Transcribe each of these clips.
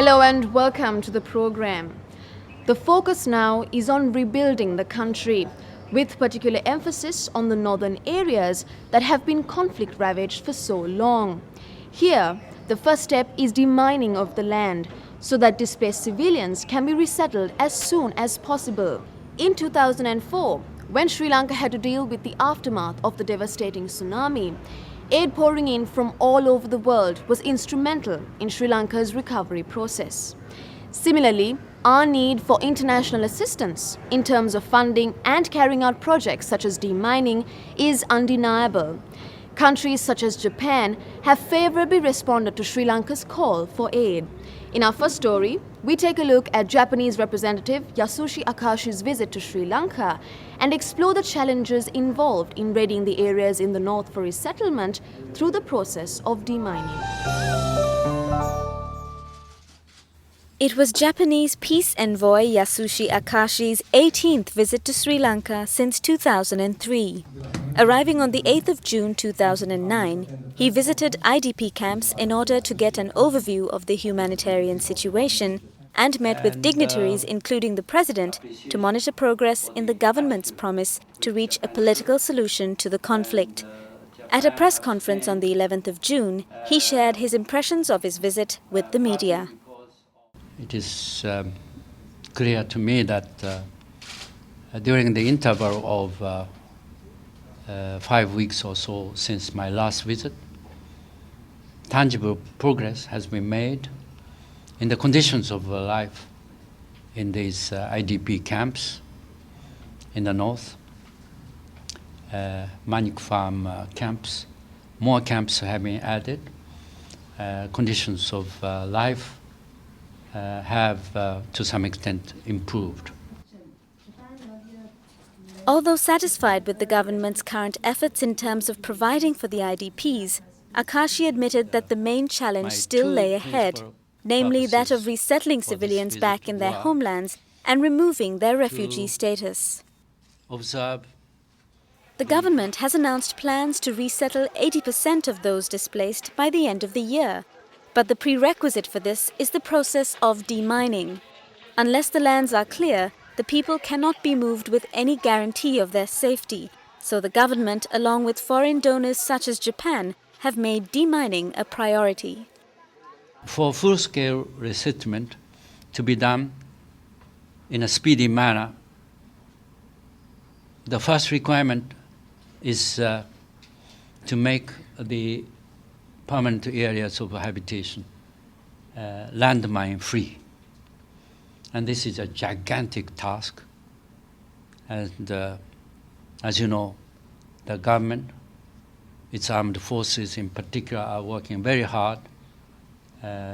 Hello and welcome to the program. The focus now is on rebuilding the country, with particular emphasis on the northern areas that have been conflict-ravaged for so long. Here, the first step is demining of the land so that displaced civilians can be resettled as soon as possible. In 2004, when Sri Lanka had to deal with the aftermath of the devastating tsunami, aid pouring in from all over the world was instrumental in Sri Lanka's recovery process. Similarly, our need for international assistance in terms of funding and carrying out projects such as demining is undeniable. Countries such as Japan have favorably responded to Sri Lanka's call for aid. In our first story, we take a look at Japanese representative Yasushi Akashi's visit to Sri Lanka and explore the challenges involved in readying the areas in the north for resettlement through the process of demining. It was Japanese peace envoy Yasushi Akashi's 18th visit to Sri Lanka since 2003. Arriving on the 8th of June 2009, he visited IDP camps in order to get an overview of the humanitarian situation and met with dignitaries including the president to monitor progress in the government's promise to reach a political solution to the conflict. At a press conference on the 11th of June, he shared his impressions of his visit with the media. It is clear to me that during the interval of 5 weeks or so since my last visit, tangible progress has been made in the conditions of life in these IDP camps in the north, Manik farm camps. More camps have been added. Conditions of life have to some extent improved. Although satisfied with the government's current efforts in terms of providing for the IDPs, Akashi admitted that the main challenge still lay ahead, namely that of resettling civilians back in their homelands and removing their refugee status. The government has announced plans to resettle 80% of those displaced by the end of the year. But the prerequisite for this is the process of demining. Unless the lands are clear, the people cannot be moved with any guarantee of their safety. So the government, along with foreign donors such as Japan, have made demining a priority. For full-scale resettlement to be done in a speedy manner, the first requirement is to make the permanent areas of habitation landmine free. And this is a gigantic task. And as you know, the government, its armed forces in particular, are working very hard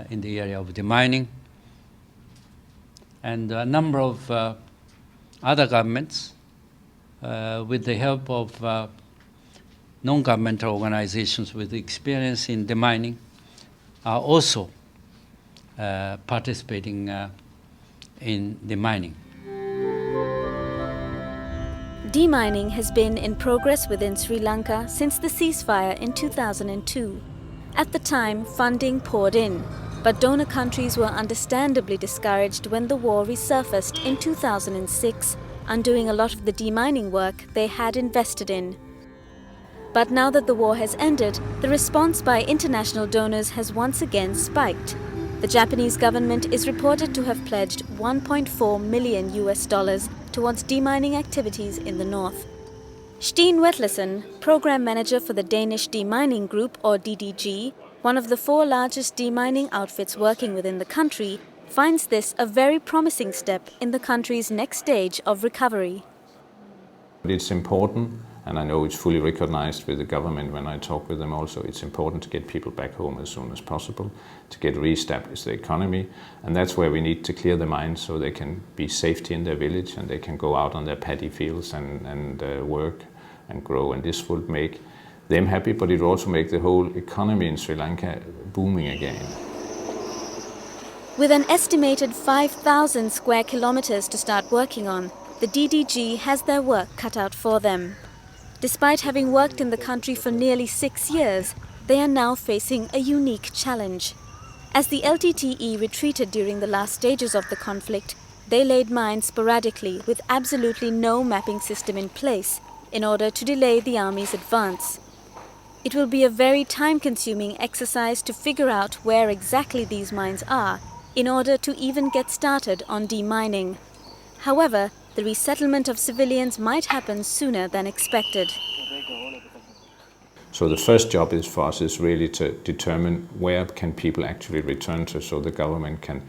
in the area of demining. And a number of other governments, with the help of non-governmental organizations with experience in demining, are also participating in demining. Demining has been in progress within Sri Lanka since the ceasefire in 2002. At the time, funding poured in, but donor countries were understandably discouraged when the war resurfaced in 2006, undoing a lot of the demining work they had invested in. But now that the war has ended, the response by international donors has once again spiked. The Japanese government is reported to have pledged $1.4 million towards demining activities in the north. Steen Wetleson, program manager for the Danish Demining Group, or DDG, one of the 4 largest demining outfits working within the country, finds this a very promising step in the country's next stage of recovery. It's important, and I know it's fully recognized with the government when I talk with them also, it's important to get people back home as soon as possible, to get re-established the economy, and that's where we need to clear the mines so they can be safety in their village and they can go out on their paddy fields and work and grow, and this will make them happy, but it will also make the whole economy in Sri Lanka booming again. With an estimated 5,000 square kilometers to start working on, the DDG has their work cut out for them. Despite having worked in the country for nearly 6 years, they are now facing a unique challenge. As the LTTE retreated during the last stages of the conflict, they laid mines sporadically with absolutely no mapping system in place in order to delay the army's advance. It will be a very time-consuming exercise to figure out where exactly these mines are in order to even get started on demining. However, the resettlement of civilians might happen sooner than expected. So the first job is for us is really to determine where can people actually return to, so the government can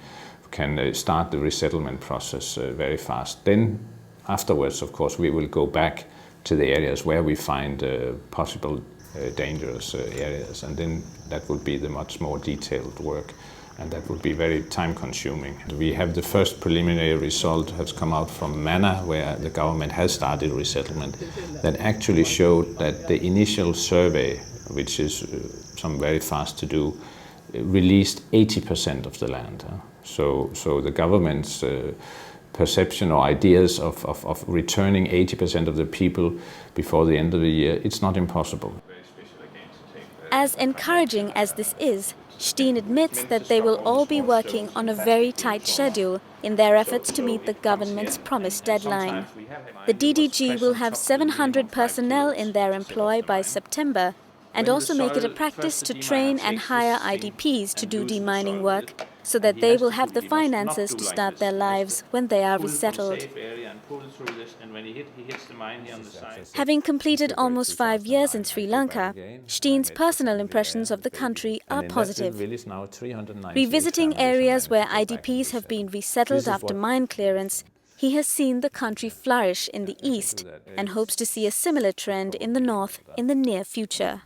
start the resettlement process very fast. Then afterwards, of course, we will go back to the areas where we find possible dangerous areas, and then that will be the much more detailed work, and that will be very time consuming. We have the first preliminary result has come out from Mana, where the government has started resettlement, that actually showed that the initial survey, which is some very fast to do, released 80% of the land. So the government's perception or ideas of returning 80% of the people before the end of the year, it's not impossible. As encouraging as this is, Steen admits that they will all be working on a very tight schedule in their efforts to meet the government's promised deadline. The DDG will have 700 personnel in their employ by September, and also make it a practice to train and hire IDPs to do demining work, so that they will have the finances to start their lives when they are resettled. Having completed almost 5 years in Sri Lanka, Steen's personal impressions of the country are positive. Revisiting areas where IDPs have been resettled after mine clearance, he has seen the country flourish in the east and hopes to see a similar trend in the north in the near future.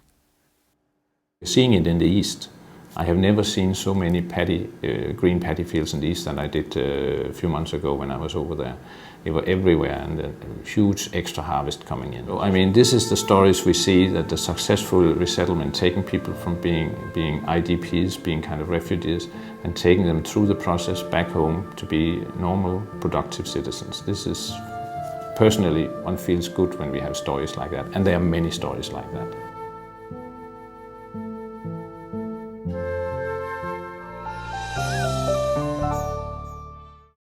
Seeing it in the east, I have never seen so many green paddy fields in the east than I did a few months ago when I was over there. They were everywhere, and a huge extra harvest coming in. I mean, this is the stories we see, that the successful resettlement, taking people from being IDPs, being kind of refugees, and taking them through the process back home to be normal, productive citizens. This is, personally, one feels good when we have stories like that, and there are many stories like that.